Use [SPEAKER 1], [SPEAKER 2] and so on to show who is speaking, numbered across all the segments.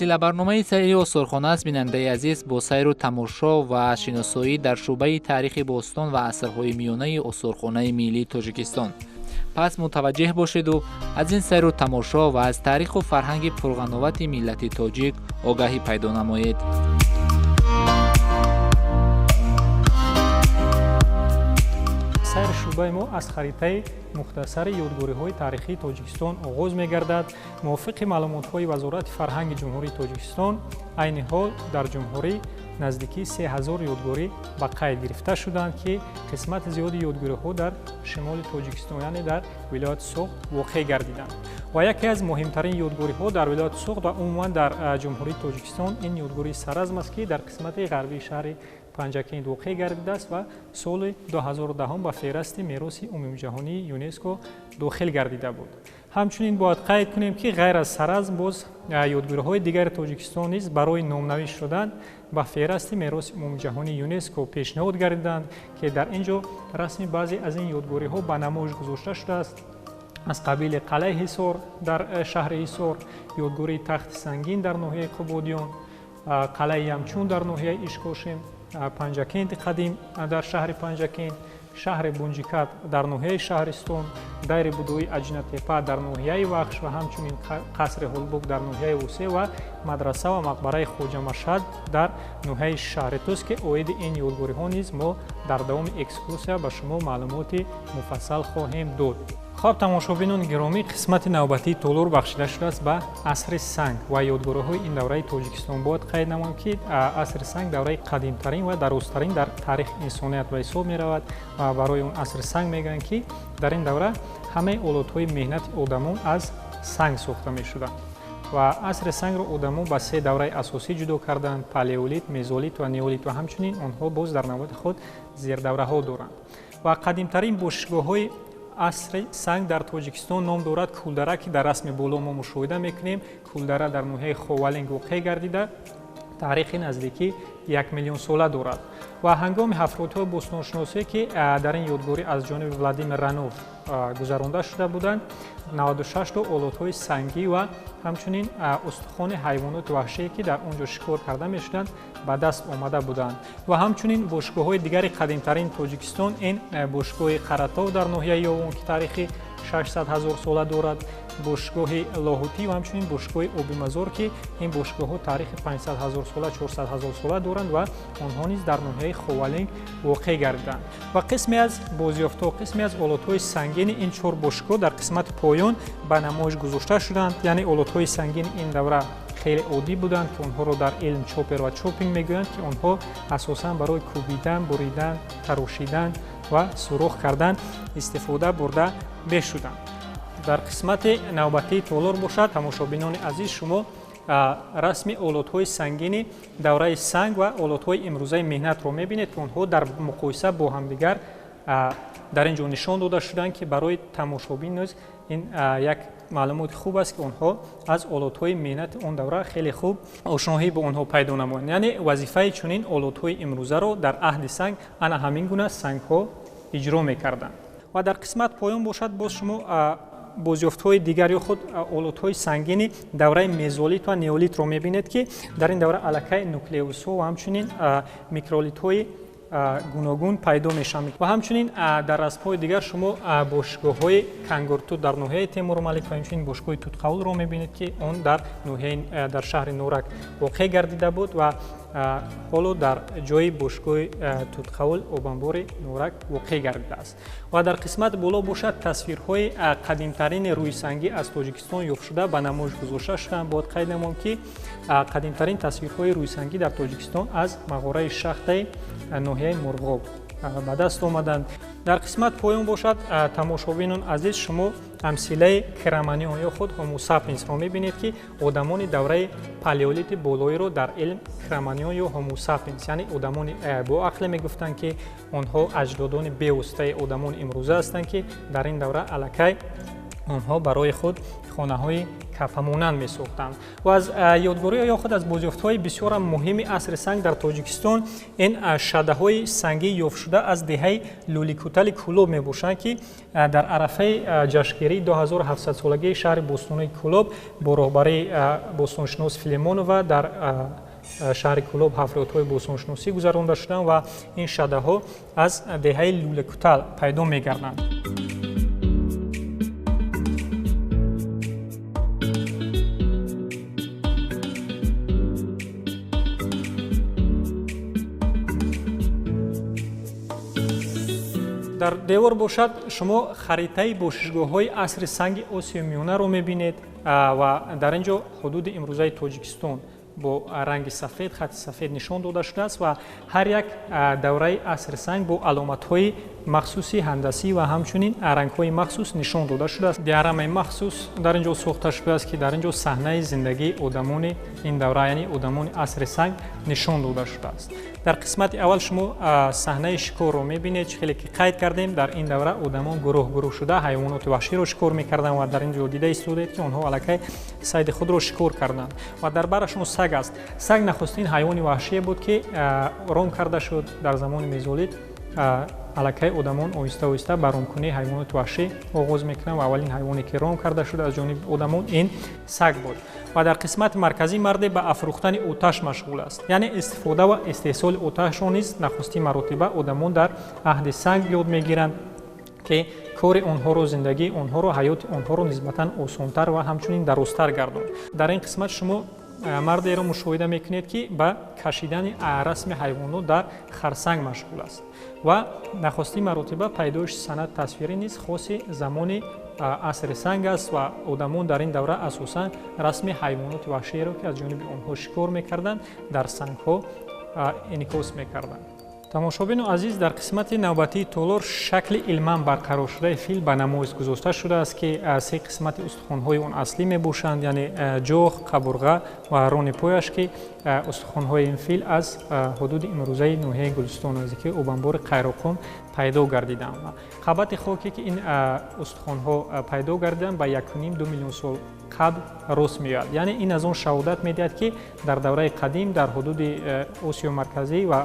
[SPEAKER 1] силсилабарномаи сайри осторхона аст бинандаи азиз бо сайру тамошо ва шиносоӣ дар шӯъбаи таърихи бостон ва асрҳои миёнаи осторхонаи миллии Тоҷикистон. пас мутаваҷҷеҳ бошеду аз ин сайру тамошо ва аз таъриху фарҳанги пурғановати миллати тоҷик огаҳӣ пайдо намоед.
[SPEAKER 2] сайр шӯъбаи мо аз харитаи мухтасари ёдгориҳои таърихии Тоҷикистон оғоз мегардад. мувофиқи маълумотҳои Вазорати фарҳанги Ҷумҳурии Тоҷикистон, айни ҳол дар ҷумҳурӣ наздикии 3000 ёдгорӣ ба қайд гирифта шуданд, ки қисмати зиёди ёдгориҳо дар шимоли Тоҷикистон, яъне дар вилояти Суғд воқеъ гардиданд. ва яке аз муҳимтарин ёдгориҳо дар вилояти Суғд ва умуман дар ҷумҳурии Тоҷикистон ин ёдгории Саразм аст, ки дар қисмати ғарбии шаҳри Панҷакент воқеъ гардидааст ва соли 2010 ба феҳристи мероси умумиҷаҳонии ЮНЕСКО дохил гардида буд. ҳамчунин бояд қайд кунем, ки ғайр аз Саразм боз ёдгориҳои дигари Тоҷикистон низ барои номнавишт шудан ба феҳристи мероси умумиҷаҳонии ЮНЕСКО пешниҳод гардиданд, ки дар ин ҷо расми баъзе аз ин ёдгориҳо ба намоиш гузошта шудааст. аз қабили қалъаи Ҳисор дар шаҳри Ҳисор, ёдгории Тахти Сангин дар ноҳияи Қубодиён, қалъаи Ямчун дар ноҳияи Ишкошим, Панҷакенти қадим дар шаҳри Панҷакент, шаҳри Бунҷикат дар ноҳияи Шаҳристон, дайри будои Аҷнатепа дар ноҳияи Вахш ва ҳамчунин қасри Ҳолбук дар ноҳияи Вусе ва мадраса ва мақбараи Хоҷа Машҳад дар ноҳияи шаҳри Тус, ки оиди ин ёдгориҳо низ мо дар давоми экскурсия ба шумо маълумоти муфассал хоҳем дод. хоб тамошобинони гиромӣ, қисмати навбатии толор бахшида шудааст ба асри санг ва ёдгориҳои ин давраи Тоҷикистон. бояд қайд намоем, ки асри санг давраи қадимтарин ва дарозтарин дар таърихи инсоният ба ҳисоб меравад ва барои он асри санг мегӯянд, ки дар ин давра ҳамаи олатҳои меҳнати одамон аз санг сохта мешуданд. ва асри сангро одамон ба се давраи асосӣ ҷудо карданд: палеолит, мезолит ва неолит, ва ҳамчунин онҳо боз дар навбати худ зердавраҳо доранд. ва қадимтарин бошгоҳҳои асри санг дар Тоҷикистон ном дорад Кулдара, ки дар расми боло мо мушоҳида мекунем. Кулдара дар ноҳияи Ховалинг воқеъ гардида таърихи наздики 1 миллион сола дорад. ва ҳангоми ҳафродҳои бостоншиносие, ки дар ин ёдгорӣ аз ҷониби Владимир Ранов гузаронда шуда буданд, 96 то олатҳои сангӣ ва ҳамчунин устухони ҳайвоноти ваҳшие, ки дар он ҷо шикор карда мешуданд, ба даст омада буданд. ва ҳамчунин бошгоҳҳои дигари қадимтарин Тоҷикистон, ин бошгоҳи Қаратов дар ноҳияи Ёвон, ки таърихи 600 000 сола дорад, бошгоҳи Лоҳутӣ ва ҳамчунин бошгоҳи Обимазор, ки ин бошгоҳҳо таърихи 500 000 сола, 400 000 сола доранд ва онҳо низ дар ноҳияи Ховалинг воқеъ гардиданд. ва қисме аз бозёфтҳо, қисме аз олатҳои сангини ин чор бошгоҳ дар қисмати поён ба намоиш гузошта шуданд. яъне олатҳои сангини ин давра хеле оддӣ буданд, ки онҳоро дар илм чопер ва чопинг мегӯянд, ки онҳо асосан барои кӯбидан, буридан, тарошидан ва сурох кардан истифода бурда мешуданд. дар қисмати навбатии толор бошад, тамошобинони азиз, шумо расми олатҳои сангини давраи санг ва олатҳои имрӯзаи меҳнатро мебинед, ки онҳо дар муқоиса бо ҳамдигар дар ин ҷо нишон дода шуданд, ки барои тамошобин низ ин як маълумоти хуб аст, ки онҳо аз олатҳои меҳнати он давра хеле хуб ошноҳӣ бо онҳо пайдо намоянд. яъне вазифаи чунин олатҳои имрӯзаро дар аҳди санг ана ҳамин гуна сангҳо иҷро мекарданд. ва дар қисмат поён бошад, боз шумо бозёфтҳои дигар ё худ олатҳои сангини давраи мезолит ва неолитро мебинед, ки дар ин давра аллакай нуклеусҳо ва ҳамчунин микролитҳои гуногун пайдо мешаванд. ва ҳамчунин дар расмҳои дигар шумо бошгоҳҳои Кангурту дар ноҳияи Темурмалик ва ҳамчунин бошгоҳи Тутқавулро мебинед, ки он дар шаҳри Норак воқеъ гардида буд ва ҳоло дар ҷои бошгоҳи Тутқавул обанбори Норак воқеъ гардидааст. ва дар қисмати боло бошад тасвирҳои қадимтарини рӯйсангӣ аз Тоҷикистон ёфтшуда ба намоиш гузошта шуданд. бояд қайд намоем, ки қадимтарин тасвирҳои рӯйсангӣ дар Тоҷикистон аз мағораи шахтаи ноҳияи Мурғоб ба даст омаданд. дар қисмат поён бошад, тамошобинон азиз, шумо амсилаи Краманион ё худ Homo sapiensро мебинед, ки одамони давраи палеолити болоиро дар илм Краманион ё Homo sapiens, яъне одамони боақле мегуфтанд, ки онҳо аҷдодони бевоситаи одамони имрӯза ҳастанд, ки дар ин давра аллакай آنها برای خود خانه‌های کفه‌مانند می‌ساختند و از یادگاری یا خود از بازیافت‌های بسیار مهم عصر سنگ در تاجیکستان این شده‌های سنگی یافت شده از دهه لولیکوتل کولوب میباشند که در عرفه جشنگیری 2700 سالگی شهر بوستونی کولوب با راهبری بوستونشناس فیلیمونووا در شهر کولوب حفلات‌های بوستونشناسی گذرانده شدند و این شده‌ها از دهه لولیکوتل پیدا می‌گردند. در دیوار باشد شما خریطه باششگاه‌های عصر سنگ آسیا میانه رو می‌بینید و در اینجا حدود امروزه تاجیکستان با رنگ سفید، خط سفید نشان داده شده است و هر یک دوره عصر سنگ با علامت‌های مخصوصی هندسی و همچنین رنگ‌های مخصوص نشان داده شده است. دیارم مخصوص در اینجا ساخته شده است که در اینجا صحنه زندگی آدمان این دوره یعنی آدمان عصر سنگ نشان داده شده است. در قسمت اول شما صحنه شکار رو می‌بینید. خیلی که قید کردیم در این دوره آدمان گروه شده حیوانات وحشی رو شکار می‌کردند و در اینجا دیده استودید که آنها الکی صید خود رو شکار کردند و در برشون سگ است. سگ نخستین حیوان وحشی بود که رام کرده شد در زمان مزولید. الکی آدمان آهسته به رام‌کنی حیوانات وحشی آغاز می‌کنند و اولین حیوانی که رام کرده شد از جانب آدمان این سگ بود و در قسمت مرکزی مرد به افروختن آتش مشغول است. یعنی استفاده و استحصال آتش را نیز نخستین مراتبه آدمان در عهد سنگ یاد می‌گیرند که کار آنها رو زندگی آنها رو حیات آنها رو نسبتاً آسان‌تر و همچنین درست‌تر گرداند. در این قسمت شما مردی را مشاهده میکنید که به کشیدن رسم حیوانات در خرسنگ مشغول است و نخستین مراتبه پیدایش سند تصویری نیز خاص زمان عصر سنگ است و آدمان در این دوره اساساً رسم حیوانات وحشی را که از جانب آنها شکار میکردند در سنگ‌ها انعکاس میکردند. تماشابین عزیز، در قسمت نوبتی تالار شکل علما برقرار شده فیل به نمایش گذاشته شده است که سه قسمت استخوان‌های اون اصلی میباشند، یعنی جوخ، قبرغه و ران پایش که استخوان‌های این فیل از حدود امروزه ناحیه گلستان نزدیکی اوبنبار قیراقم پیدا گردیدند. قبط خاکی که این استخوان‌ها پیدا گردیدند به 1.5-2 میلیون سال قبل رست میاد. یعنی این از اون شهادت میدهد که در دوره قدیم در حدود آسیا مرکزی و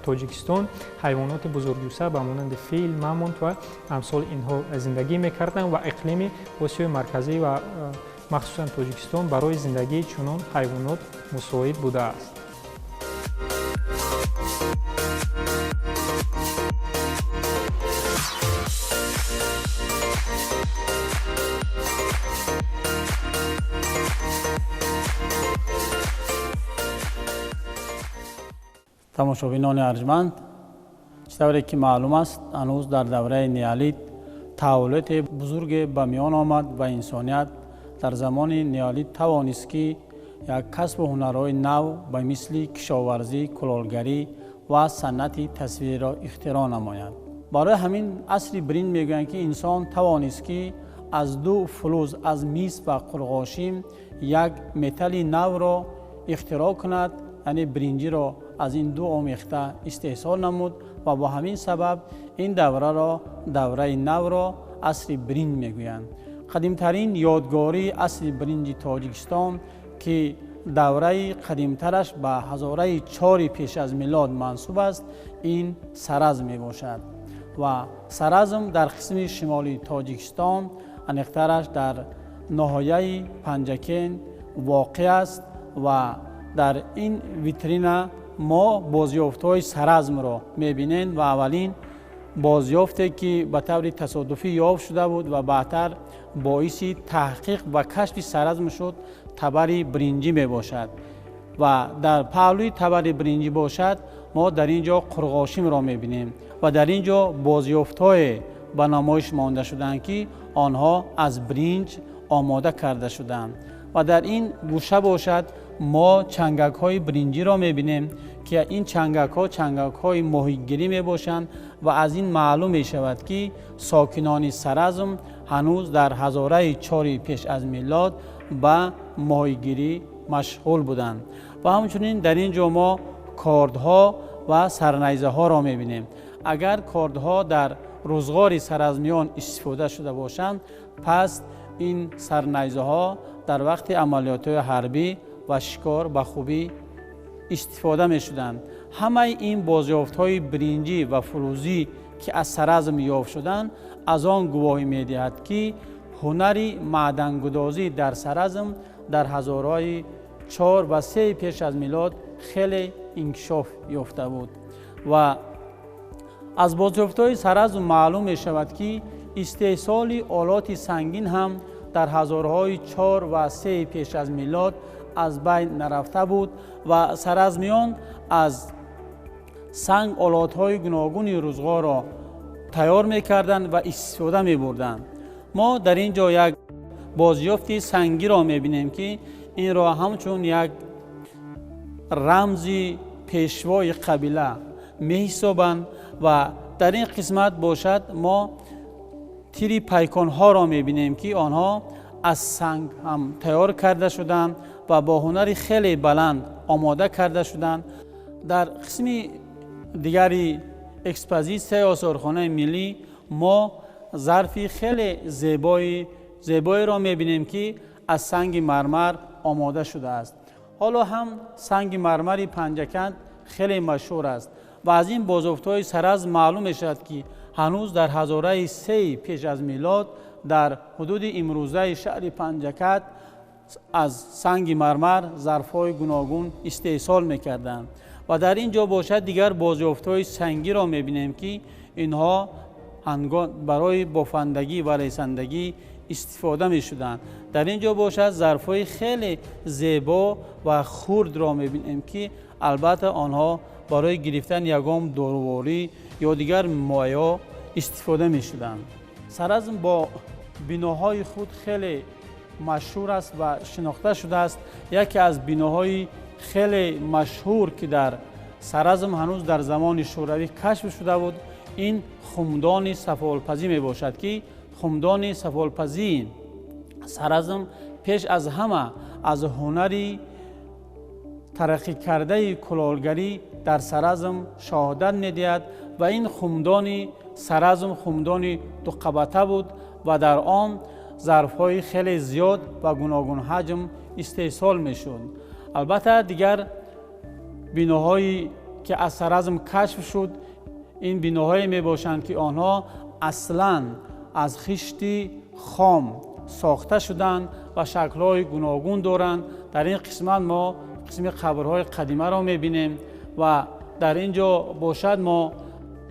[SPEAKER 2] تاجیکستان حیوانات بزرگجثه به مانند فیل، مامونت و امثال اینها زندگی میکردند و اقلیم آسیا مرکزی و مخصوصا تاجیکستان برای زندگی چنان حیوانات مساعد بوده است.
[SPEAKER 3] تماشابینان ارجمند، چطوری که معلوم است هنوز در دوره نیولیت تحولات بزرگ به میان آمد و انسانیت در زمان نیولیت توانست که یک کسب و هنرهای نو به مثل کشاورزی، کلالگری و صنعت تصویر را اختراع نماید. برای همین عصر برنج میگویند که انسان توانست که از دو فلز از میس و قرغاشیم یک متل نو را اختراع کند، یعنی برنجی را از این دو آمیخته استحصال نمود و با همین سبب این دوره را دوره نو را عصر برنج میگویند. قدیمترین یادگاری عصر برنج تاجیکستان که دوره قدیمترش به هزاره 4 پیش از میلاد منسوب است این سرزم می باشد و سرزم در قسم شمالی تاجیکستان انیقترش در ناحیه پنجکین واقع است و در این ویترین ما بازیافت‌های سرزم را می‌بینیم و اولین بازیافتی که به طور تصادفی یافت شده بود و بعدتر باعث تحقیق و کشف سرزم شد تبر برنجی میباشد و در پهلوی تبر برنجی باشد ما در اینجا قرغاشیم را می‌بینیم و در اینجا بازیافت‌های به نمایش مانده شدند که آنها از برنج آماده کرده شدند و در این گوشه باشد ما چنگک های برنجی را میبینیم که این چنگک های ماهیگیری میباشند و از این معلوم می شود که ساکنان سرزم هنوز در هزاره 4 پیش از میلاد به ماهیگیری مشغول بودند و همچنین در اینجا ما کاردها و سرنیزه ها را میبینیم. اگر کاردها در روزگار سرازمیان استفاده شده باشند، پس این سرنیزه ها در وقت عملیات حربی و شکار به خوبی استفاده می شدند. همه این بازیافت های برنجی و فروزی که از سرازم یافت شدند از آن گواهی می دهد که هنری معدنگدازی در سرازم در هزارهای 4 و 3 پیش از میلاد خیلی انکشاف یافته بود و از بازیافت‌های سرازم معلوم می شود که استحصال آلات سنگین هم در هزارهای 4 و 3 پیش از میلاد از بین نرفته بود و سرازمیان از سنگ آلات‌های گوناگون روزگار را تیار می‌کردند و استفاده می‌بردند. ما در اینجا یک بازیافت سنگی را می‌بینیم که این را همچون یک رمزی پیشوای قبیله می‌حسابند و در این قسمت باشد ما تیری پیکان‌ها را می‌بینیم که آنها از سنگ هم تیار کرده شدند و با هنری خیلی بلند آماده کرده شدند. در قسم دیگری اکسپوزیسیون آثارخانه ملی ما ظرفی خیلی زیبایی را می‌بینیم که از سنگ مرمر آماده شده است. حالا هم سنگ مرمری پنجکند خیلی مشهور است و از این بازافت‌های سرز معلوم می‌شود که هنوز در هزاره 3 پیش از میلاد در حدود امروزه شهر پنجکت از سنگ مرمر ظرف‌های گوناگون استحصال می‌کردند و در اینجا باشد دیگر بازیافت‌های سنگی را می‌بینیم که اینها برای بافندگی و ریسندگی استفاده می‌شدند. در اینجا باشد ظرف‌های خیلی زیبا و خرد را می‌بینیم که البته آنها برای گرفتن یگام دارواری یا دیگر مایع استفاده می‌شدند. سرازم با بناهای خود خیلی مشهور است و شناخته شده است. یکی از بناهای خیلی مشهور که در سرازم هنوز در زمان شوروی کشف شده بود این خمدان سفالپزی می باشد که خمدان سفالپزی سرازم پیش از همه از هنری ترقی کرده کلالگری در سرازم شهادت می‌دهد و این خمدان سرازم خمدان دو قبطه بود و در آن ظرف‌های خیلی زیاد و گوناگون حجم استحصال می‌شد. البته دیگر بناهایی که از سرازم کشف شد این بناهایی میباشند که آنها اصلاً از خشت خام ساخته شدند و شکل‌های گوناگون دارند. در این قسمت ما قسم قبرهای قدیمه را میبینیم و در اینجا باشد ما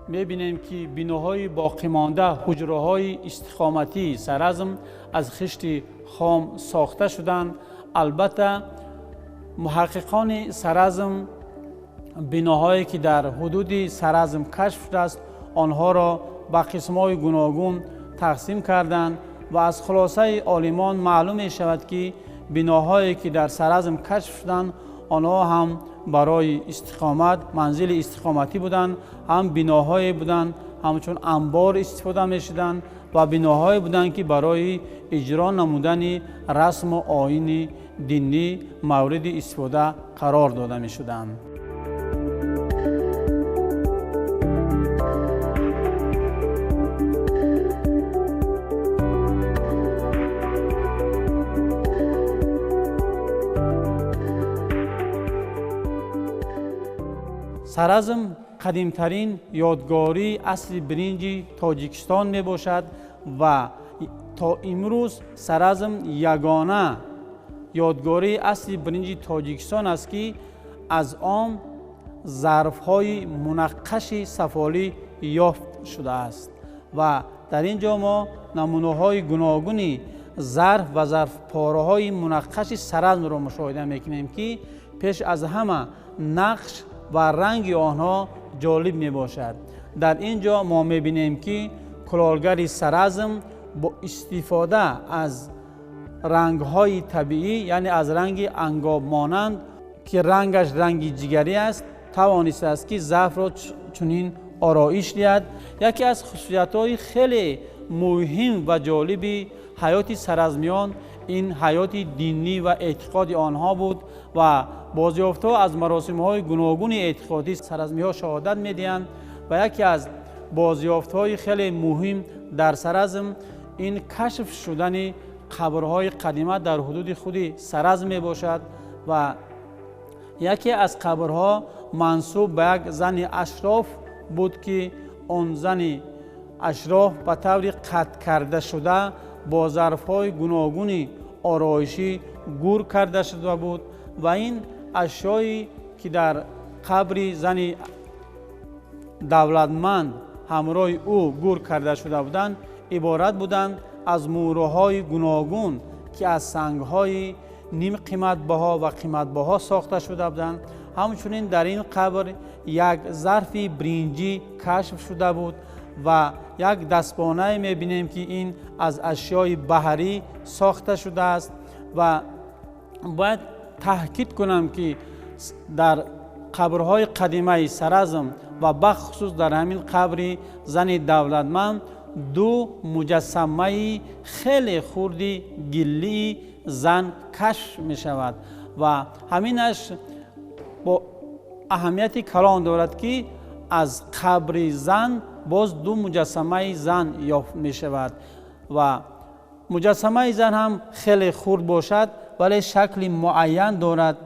[SPEAKER 3] میبینیم که بناهای باقی مانده حجره‌های استقامتی سرازم از خشت خام ساخته شدند. البته محققان سرازم بناهایی که در حدود سرازم کشف شده است آنها را به قسم‌های گوناگون تقسیم کردند و از خلاصه عالمان معلوم می شود که بناهایی که در سرازم کشف شدند آنها هم برای استقامت منزل استقامتی بودند، هم بناهایی بودند همچون انبار استفاده می شدند و بناهایی بودند که برای اجرا نمودن رسم و آیین دینی مورد استفاده قرار داده می شدند. سرازم قدیمترین یادگاری اصل برنج تاجیکستان می باشد و تا امروز سرازم یگانه یادگاری اصل برنج تاجیکستان است که از آن ظرف‌های منقش سفالی یافت شده است و در اینجا ما نمونه‌های گوناگون ظرف و ظرف پاره‌های منقش سرازم را مشاهده می‌کنیم که پیش از همه نقش و رنگ آنها جالب می باشد. در اینجا ما می بینیم که کلالگر سرازم با استفاده از رنگ های طبیعی یعنی از رنگ انگاب مانند که رنگش رنگ جگری است توانسته است که ظرف را چنین آرایش دهد. یکی از خصوصیت های خیلی مهم و جالب حیات سرازمیان این حیات دینی و اعتقادی آنها بود و بازیافت‌ها از مراسم‌های گوناگون اعتقادی سرازمی‌ها شهادت می‌دهند و یکی از بازیافت‌های خیلی مهم در سرزم این کشف شدن قبرهای قدیمه در حدود خود سرزم می باشد و یکی از قبرها منسوب به یک زن اشراف بود که آن زن اشراف به طور قطع کرده شده با ظرف‌های گوناگون آرایشی گور کرده شده بود و این اشیایی که در قبر زن دولتمند همراه او گور کرده شده بودند عبارت بودند از موروهای گوناگون که از سنگ‌های نیم قیمت بها و قیمت بها ساخته شده بودند. همچنین در این قبر یک ظرف برنجی کشف شده بود و یک دستبانه می‌بینیم که این از اشیای بحری ساخته شده است و باید تاکید کنم که در قبرهای قدیمه سرزم و بخصوص در همین قبر زن دولتمند دو مجسمه خیلی خردی گلی زن کشف می شود و همینش با اهمیتی کلان دارد که از قبر زن باز دو مجسمه زن یافت می شود و مجسمه زن هم خیلی خرد باشد ولی شکل معین دارد.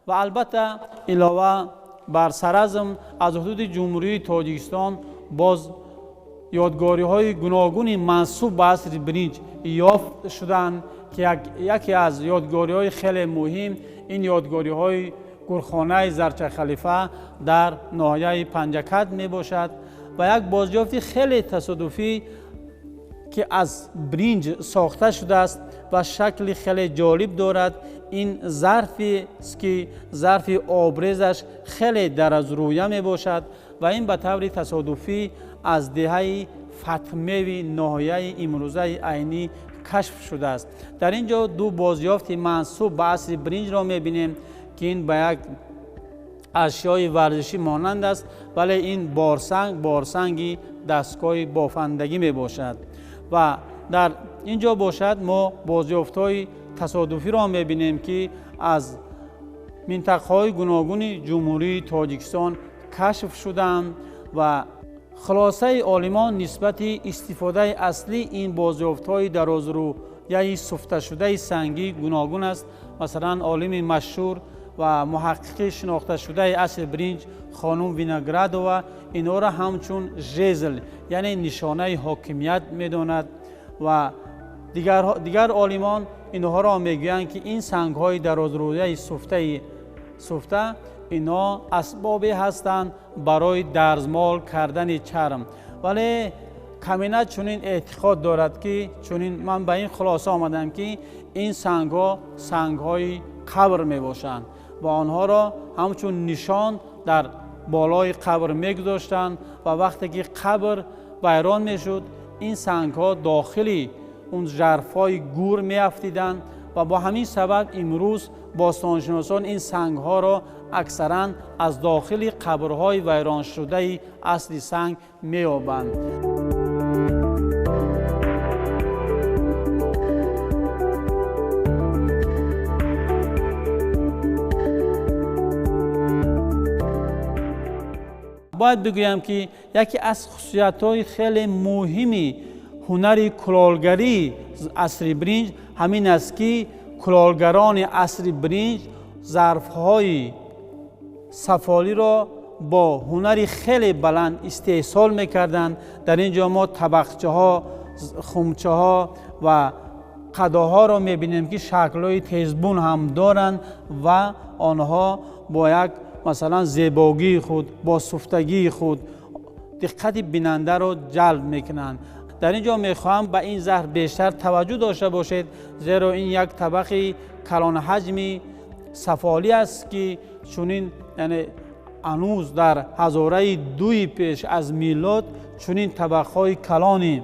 [SPEAKER 3] و البته علاوه بر سرزم از حدود جمهوری تاجیکستان باز یادگاری های گوناگون منسوب به عصر برنج یافت شدند که یکی از یادگاری های خیلی مهم این یادگاری های گورخانه زرچه خلیفه در ناحیه پنجکت می باشد و یک بازیافت خیلی تصادفی که از برنج ساخته شده است و شکل خیلی جالب دارد. این ظرفی است که ظرف آبریزش خیلی در از رویه می باشد و این به طور تصادفی از دهه فاطمه ناحیه امروزه عینی کشف شده است. در اینجا دو بازیافت منسوب به عصر برنج را می بینیم که این به یک اشیای ورزشی مانند است ولی این بارسنگی دستگاه بافندگی می باشد و در اینجا باشد ما بازیافت‌های تصادفی را می‌بینیم که از منطقه‌های گوناگون جمهوری تاجیکستان کشف شدند و خلاصه عالمان نسبت استفاده اصلی این بازیافت‌های درازرو یا سفته شده سنگی گوناگون است. مثلا عالم مشهور و محقق شناخته شده عصر برنج خانم وینگرادووا اینا را همچون ژزل یعنی نشانه حاکمیت می‌داند و دیگر عالمان اینها را میگویند که این سنگ‌های درازرویه سفته اینا اسبابی هستند برای درزمال کردن چرم ولی کمینه چنین اعتقاد دارد که چنین من به این خلاصه آمدم که این سنگ‌ها سنگ‌های قبر میباشند و آنها را همچون نشان در بالای قبر میگذاشتند و وقتی که قبر ویران میشد این سنگ‌ها داخلی اون ژرفای گور میافتیدند و با همین سبب امروز باستانشناسان این سنگ‌ها را اکثرا از داخل قبرهای ویران شده اصلی سنگ می‌یابند. باید بگویم که یکی از خصوصیت‌های خیلی مهمی هنر کلالگری عصر برنج همین است که کلالگران عصر برنج ظرف‌های سفالی را با هنری خیلی بلند استحصال می‌کردند. در اینجا ما طبقچه‌ها، خمچه‌ها و قداها را می‌بینیم که شکل‌های تیزبون هم دارند و آنها با یک مثلا زیبایی خود با سفتگی خود دقت بیننده را جلب میکنند. در اینجا میخواهم به این ظرف بیشتر توجه داشته باشید زیرا این یک طبق کلان حجمی سفالی است که چنین یعنی هنوز در هزاره 2 پیش از میلاد چنین طبقهای کلان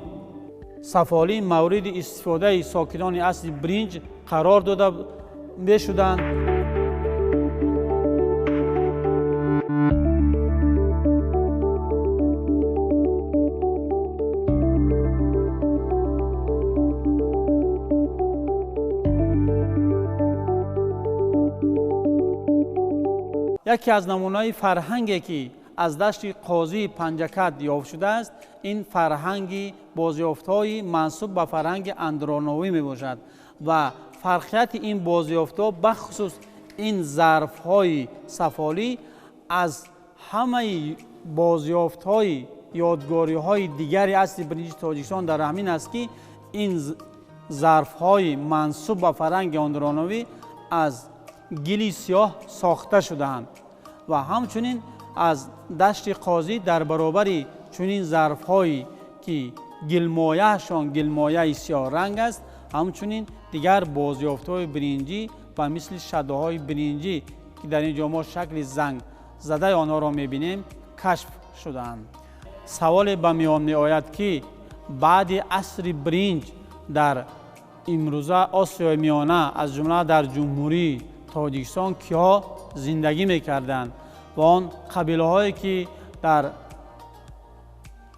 [SPEAKER 3] سفالی مورد استفاده ساکنان اصل برنج قرار داده میشدند. یکی از نمونه‌های فرهنگی که از دشت قاضی پنجکت یافت شده است، این فرهنگی بازیافت‌های منسوب به فرهنگ اندرانوی می باشد و فرقیت این بازیافت‌ها بخصوص این ظرف‌های سفالی از همه بازیافت‌های یادگاری‌های دیگری اصل برنج تاجیکستان در همین است که این ظرف‌های منسوب به فرهنگ اندرانوی از گلی سیاه ساخته شده‌اند و همچنین از دشت قاضی در برابر چنین ظرف‌هایی که گلمایه‌شان گلمایه سیاه رنگ است، همچنین دیگر بازیافت‌های برنجی و مثل شده‌های برنجی که در اینجا ما شکل زنگ زده آنها را می‌بینیم کشف شده‌اند. سوال به میان می‌آید که بعد عصر برنج در امروزه آسیای میانه از جمله در جمهوری تاجیکستان کیا زندگی می‌کردند و آن قبیله‌هایی که در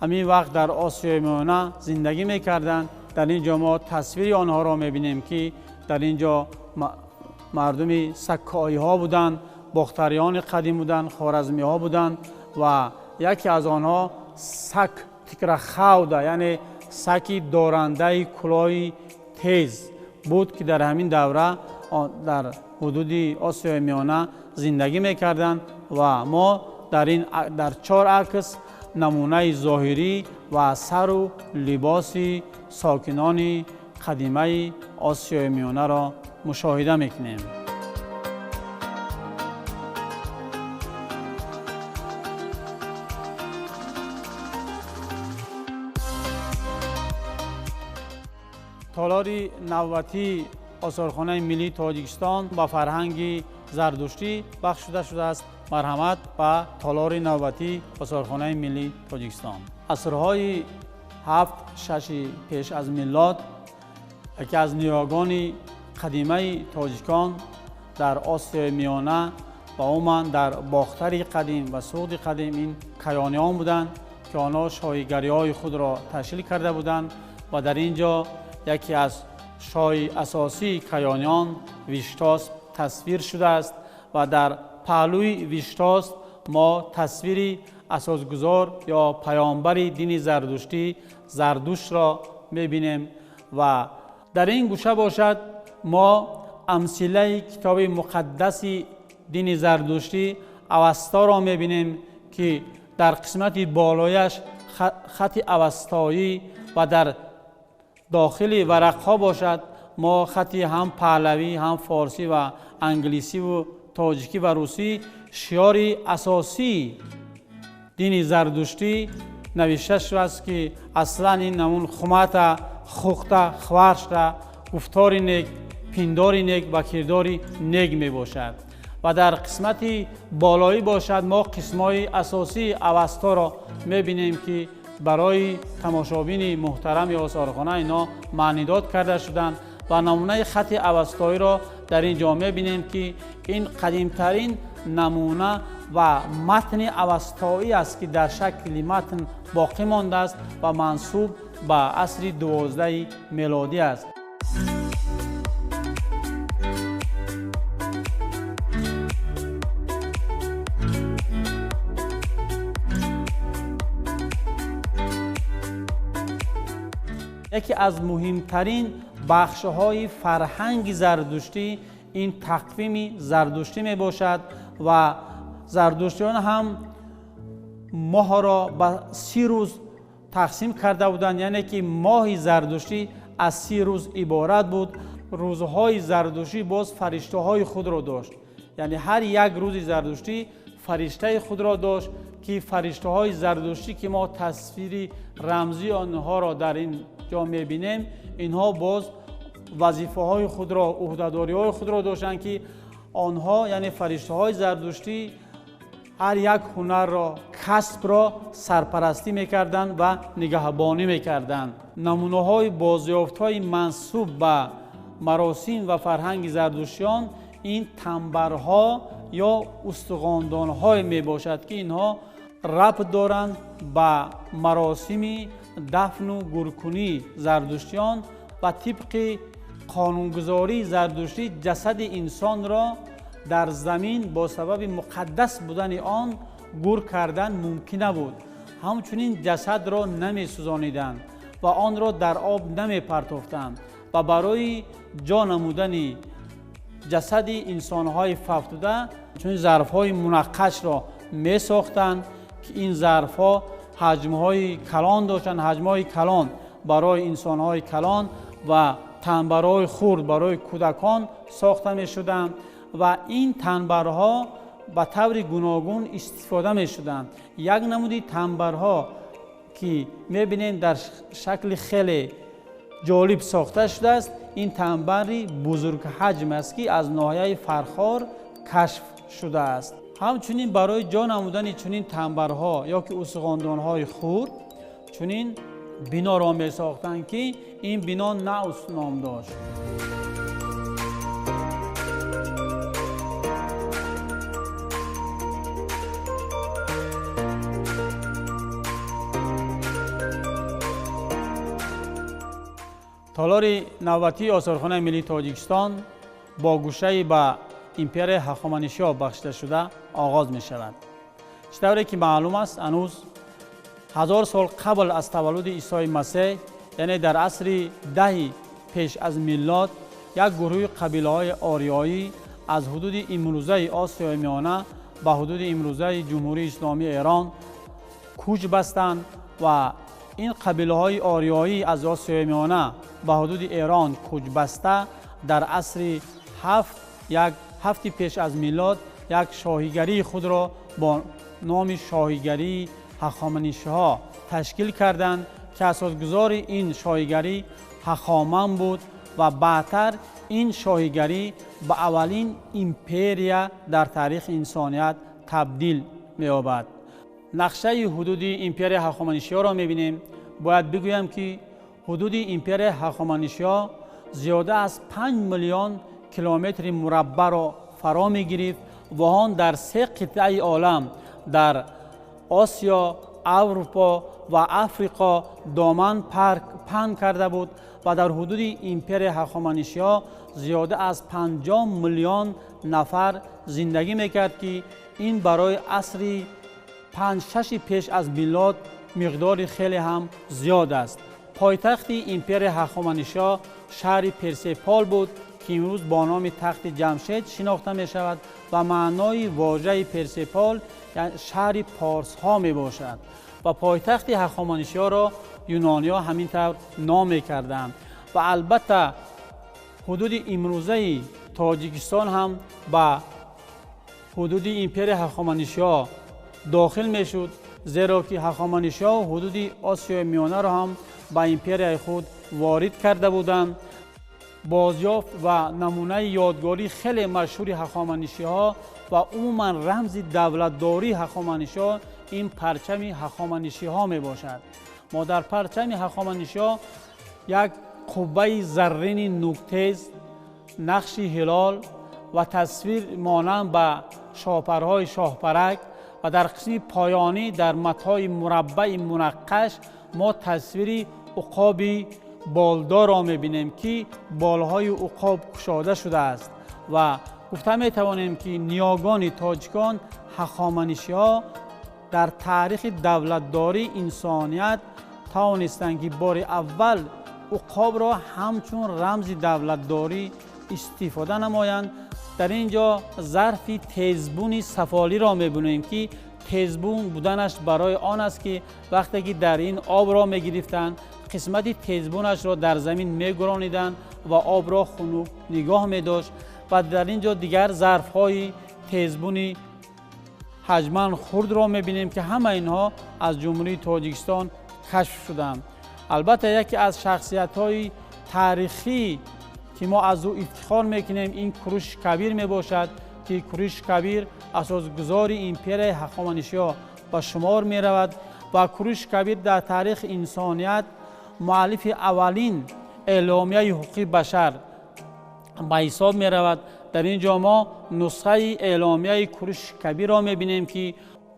[SPEAKER 3] همین وقت در آسیای میانه زندگی می‌کردند. در اینجا ما تصویر آنها را می‌بینیم که در اینجا مردم سکایی‌ها بودند، باختریان قدیم بودند، خوارزمی‌ها بودند و یکی از آنها سک تکرخوده یعنی سکی دارنده کلاه تیز بود که در همین دوره در حدود آسیای میانه زندگی می‌کردند و ما در 4 عکس نمونه ظاهری و سر و لباس ساکنان قدیمه آسیای میانه را مشاهده می‌کنیم. تالار نوبتی آثارخانه ملی تاجیکستان با فرهنگ زردشتی بخشیده شده است. مرحمت به تالار نوبتی آثارخانه ملی تاجیکستان. عصرهای 7-6 پیش از میلاد یکی از نیاگان قدیمه تاجیکان در آسیای میانه و عموما در باختر قدیم و سوق قدیم این کیانیان بودند که آنها شایگری‌های خود را تشکیل کرده بودند و در اینجا یکی از شای اساسی کیانیان ویشتاس تصویر شده است و در پهلوی ویشتاس ما تصویری اساسگذار یا پیامبر دین زردشتی زردوشت را می‌بینیم و در این گوشه باشد ما امثله کتاب مقدس دین زردشتی اوستا را می‌بینیم که در قسمت بالایش خط اوستایی و در داخل ورق‌ها باشد ما خطی هم پهلوی هم فارسی و انگلیسی و تاجیکی و روسی شعار اساسی دین زردشتی نوشته شده است که اصلا این نمون خمت خوخته خوارشته گفتار نیک پندار نیک و کردار نیک می باشد و در قسمت بالایی باشد ما قسمای اساسی اوستا را می بینیم که برای تماشابین محترم آثارخانه اینا معنیداد کرده شدند و نمونه خط اوستایی را در این جامعه بینیم که این قدیمترین نمونه و متن اوستایی است که در شکل متن باقی مانده است و منسوب به عصر 12 میلادی است. یکی از مهمترین بخش‌های فرهنگ زردشتی این تقویم زردشتی می باشد و زردشتیان هم ماه را به 30 روز تقسیم کرده بودند، یعنی که ماه زردشتی از 30 روز عبارت بود. روزهای زردشتی باز فرشته های خود را داشت، یعنی هر یک روز زردشتی فرشته خود را داشت که فرشته های زردشتی که ما تصویری رمزی آنها را در این جا می‌بینیم، اینها باز وظیفه های خود را عهده‌داری های خود را داشتند که آنها یعنی فرشته های زردشتی هر یک هنر را کسب را سرپرستی می‌کردند و نگهبانی می‌کردند. نمونه های بازیافت های منسوب به مراسم و فرهنگ زردشتیان این تنبرها یا استخواندان های می باشد که اینها ربط دارند به مراسم دفن و گورکنی زردشتیان و طبق قانونگذاری زردشتی جسد انسان را در زمین با سبب مقدس بودن آن گور کردن ممکن نبود. همچنین جسد را نمی سوزانیدند و آن را در آب نمی پرتافتند و برای جا نمودن جسد انسان‌های ففتوده چون ظرف‌های منقش را می ساختند که این ظرف‌ها حجم‌های کلان داشتند. حجم‌های کلان برای انسان‌های کلان و تنبرهای خرد برای کودکان ساخته می‌شدند و این تنبرها به طور گوناگون استفاده می‌شدند. یک نمودی تنبرها که می‌بینید در شکل خیلی جالب ساخته شده است، این تنبری بزرگ حجم است که از ناحیه فرخار کشف شده است. همچنین برای جا نمودن چنین تنبرها یا که استخواندان‌های خرد چنین بنا را می ساختند که این بنا نعوس نام داشت. تالار نوبتی آثارخانه ملی تاجیکستان با گوشه به امپرای هخامنشی‌ها بخشیده شده آغاز می شود. چطوری که معلوم است هنوز 1000 سال قبل از تولد عیسی مسیح، یعنی در عصر 10 پیش از میلاد، یک گروه قبیله‌های آریایی از حدود امروزه آسیای میانه به حدود امروزه جمهوری اسلامی ایران کوچ بستند و این قبیله‌های آریایی از آسیای میانه به حدود ایران کوچ بسته در عصر 7 پیش از میلاد یک شاهیگری خود را با نام شاهیگری هخامنشی‌ها تشکیل کردند که اساسگذار این شاهیگری هخامن بود و بعدتر این شاهیگری به اولین امپریا در تاریخ انسانیت تبدیل می‌یابد. نقشه حدود امپرای هخامنشی‌ها را می‌بینیم. باید بگویم که حدود امپرای هخامنشی‌ها زیاده از 5 میلیون کیلومتر مربع را فرا می‌گرفت و آن در 3 قطعه عالم در آسیا، اروپا و آفریقا دامن پهن کرده بود و در حدود امپرای هخامنشی‌ها زیاده از 50 میلیون نفر زندگی می‌کرد که این برای عصر 5-6 پیش از میلاد مقدار خیلی هم زیاد است. پایتخت امپرای هخامنشی‌ها شهر پرسپال بود که امروز با نام تخت جمشید شناخته می شود و معنای واژه پرسپال یعنی شهر پارس ها می باشد و پایتخت هخامنشی‌ها را یونانی‌ها همینطور نام می کردند و البته حدود امروزه تاجیکستان هم به حدود امپرای هخامنشی‌ها داخل می شد، زیرا که هخامنشی‌ها حدود آسیای میانه را هم به امپرای خود وارد کرده بودند. بازیافت و نمونه یادگاری خیلی مشهور هخامنشی‌ها و عموما رمز دولتداری هخامنشی‌ها این پرچم هخامنشی‌ها می باشد. ما در پرچم هخامنشی‌ها یک قبه زرین نوک‌تیز، نقش هلال و تصویر مانند به شاپرهای شاهپرک و در قسم پایانی در متای مربع منقش ما تصویر عقاب بالدار را می‌بینیم که بالهای عقاب گشاده شده است و گفته می‌توانیم که نیاگان تاجیکان هخامنشی‌ها در تاریخ دولتداری انسانیت توانستند که بار اول عقاب را همچون رمز دولتداری استفاده نمایند. در اینجا ظرف تیزبون سفالی را می‌بینیم که تیزبون بودنش برای آن است که وقتی که در این آب را می‌گرفتند قسمت تیزبونش را در زمین می‌گرانیدند و آب را خنک نگاه می‌داشت و در اینجا دیگر ظرف‌های تیزبونی حجماً خرد را می‌بینیم که همه اینها از جمهوری تاجیکستان کشف شدند. البته یکی از شخصیت‌های تاریخی که ما از او افتخار میکنیم این کوروش کبیر میباشد که کوروش کبیر اساسگذار امپرای هخامنشی‌ها به شمار میرود و کوروش کبیر در تاریخ انسانیت مؤلف اولین اعلامیه حقوق بشر به حساب میرود. در اینجا ما نسخه اعلامیه کوروش کبیر را میبینیم که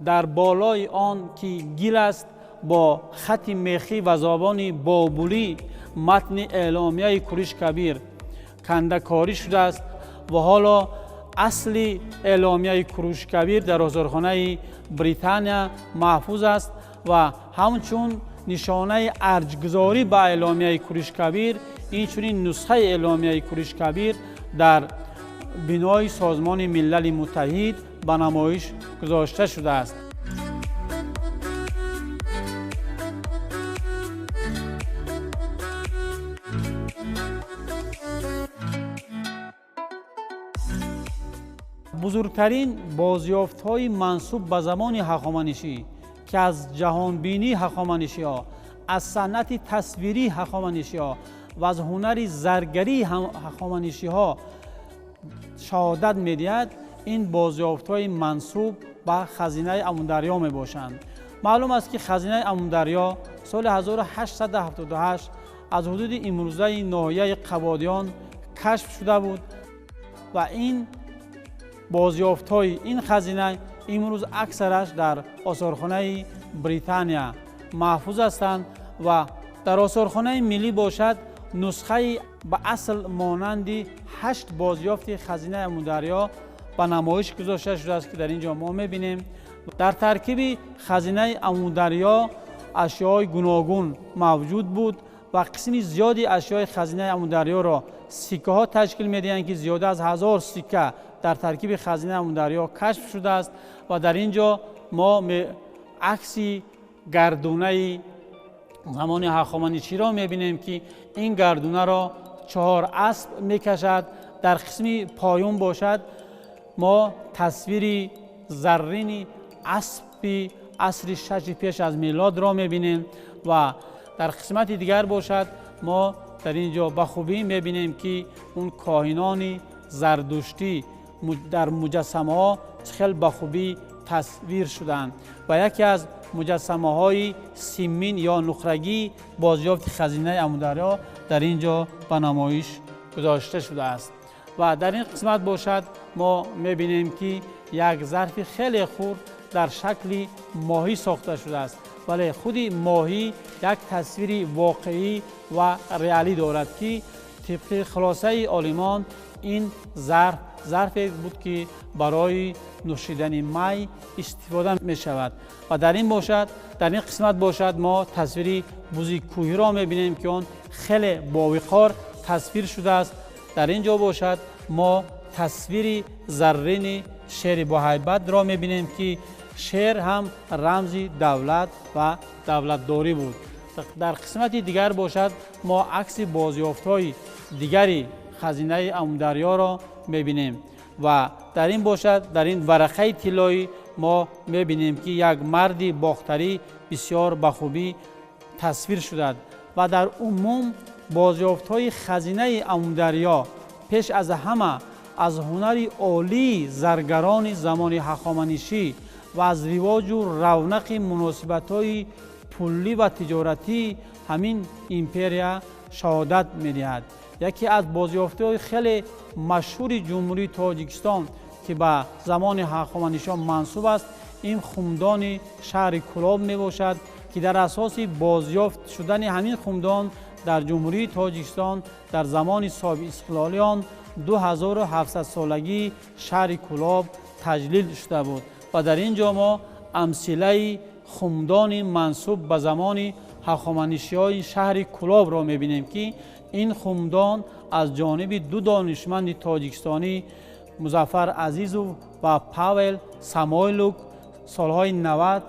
[SPEAKER 3] در بالای آن که گیل است با خط میخی و زبان بابلی متن اعلامیه کوروش کبیر کنده کاری شده است و حالا اصلی اعلامیه کوروش کبیر در آزارخانه بریتانیا محفوظ است و همچون نشانه ارجگذاری به اعلامیه کوروش کبیر، این چنین نسخه اعلامیه کوروش کبیر در بنای سازمان ملل متحد به نمایش گذاشته شده است. بزرگترین بازیافت‌های منسوب به زمان هخامنشی که از جهانبینی هخامنشی‌ها، از صنعت تصویری هخامنشی‌ها و از هنر زرگری هخامنشی‌ها شهادت می‌دهد، این بازیافت‌های منسوب به خزینه اموندریا میباشند. معلوم است که خزینه اموندریا سال 1878 از حدود امروزه ناحیه قبادیان کشف شده بود و این بازیافت‌های این خزینه امروز اکثرش در آثارخانه بریتانیا محفوظ هستند و در آثارخانه ملی باشد نسخه به اصل مانند 8 بازیافت خزینه اموندریا به نمایش گذاشته شده است که در اینجا ما می‌بینیم. در ترکیب خزینه اموندریا اشیاء گوناگون موجود بود و قسمی زیادی اشیاء خزینه اموندریا را سکه ها تشکیل می‌دهند که زیاده از 1000 سکه در ترکیب خزینه اموندریا کشف شده است و در اینجا ما عکسی گردونه زمان هخامنشی را می‌بینیم که این گردونه را 4 اسب می‌کشد. در قسمی پایون باشد ما تصویری زرین اسبی عصر 6 پیش از میلاد را می‌بینیم و در قسمت دیگر باشد ما در اینجا به خوبی می‌بینیم که اون کاهنان زردشتی در مجسمه ها خیلی به خوبی تصویر شدند و یکی از مجسمه های سیمین یا نخرگی بازیافت خزینه اموندریا در اینجا به نمایش گذاشته شده است و در این قسمت باشد ما می‌بینیم که یک ظرف خیلی خرد در شکل ماهی ساخته شده است، ولی خود ماهی یک تصویری واقعی و ریالی دارد که طبق خلاصه عالمان این ظرفی بود که برای نوشیدن می استفاده می شود و در این قسمت باشد ما تصویری بوزی کوهی را می بینیم که آن خیلی باوقار تصویر شده است. در اینجا باشد ما تصویری زرین شیر با هیبت را می بینیم که شیر هم رمزی دولت و دولتداری بود. در قسمت دیگر باشد ما عکس بازیافت‌های دیگری خزینه اموندریا را می‌بینیم و در این باشد در این ورقه طلایی ما می‌بینیم که یک مردی باختری بسیار به خوبی تصویر شده و در عموم بازیافت‌های خزینه اموندریا پیش از همه از هنر عالی زرگران زمان هخامنشی و از رواج و رونق مناسبت‌های پولی و تجارتی همین ایمپریا شهادت می‌دهد. یکی از بازیافت‌های خیلی مشهور جمهوری تاجیکستان که به زمان هخامنشی منسوب است این خمدان شهر کلاب میباشد که در اساس بازیافت شدن همین خمدان در جمهوری تاجیکستان در زمان صاحب استقلالیان 2700 سالگی شهر کلاب تجلیل شده بود و در اینجا ما امثله خمدان منسوب به زمان هخامنشی‌های شهر کلاب را می‌بینیم که این خمدان از جانب 2 دانشمند تاجیکستانی مظفر عزیزو و پاول سامویلوک سالهای 90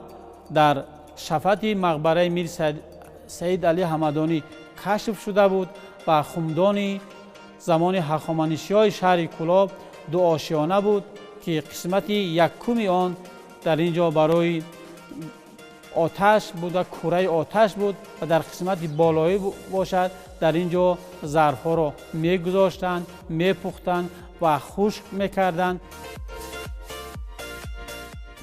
[SPEAKER 3] در شفت مقبره میر سید علی حمدانی کشف شده بود و خمدان زمان هخامنشی‌های شهر کلاب 2 آشیانه بود که قسمت یکم آن در اینجا برای آتش بود و کوره آتش بود و در قسمت بالایی باشد در اینجا ظرف‌ها را می‌گذاشتند، می‌پختند و خشک می‌کردند.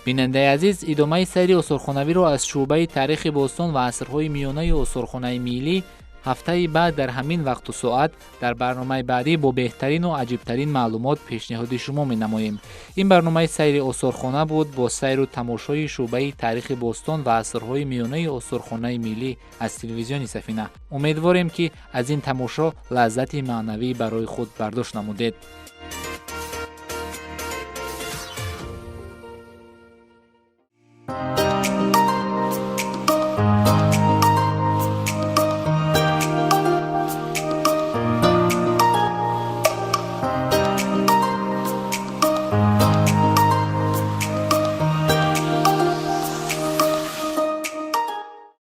[SPEAKER 1] بیننده عزیز، ادامه سری استخوان‌نویسی را از شعبه تاریخ باستان و عصرهای میانه استخوان‌های میلی هفته بعد در همین وقت و ساعت در برنامه بعدی با بهترین و عجیبترین معلومات پیشنهاد شما می‌نماییم. این برنامه سیر استخوان‌ها بود با سیر و تماشای شعبه تاریخ باستان و عصرهای میانه استخوان‌های میلی از تلویزیون سفینه. امیدواریم که از این تماشا لذت معنوی برای خود برداشت نمودید.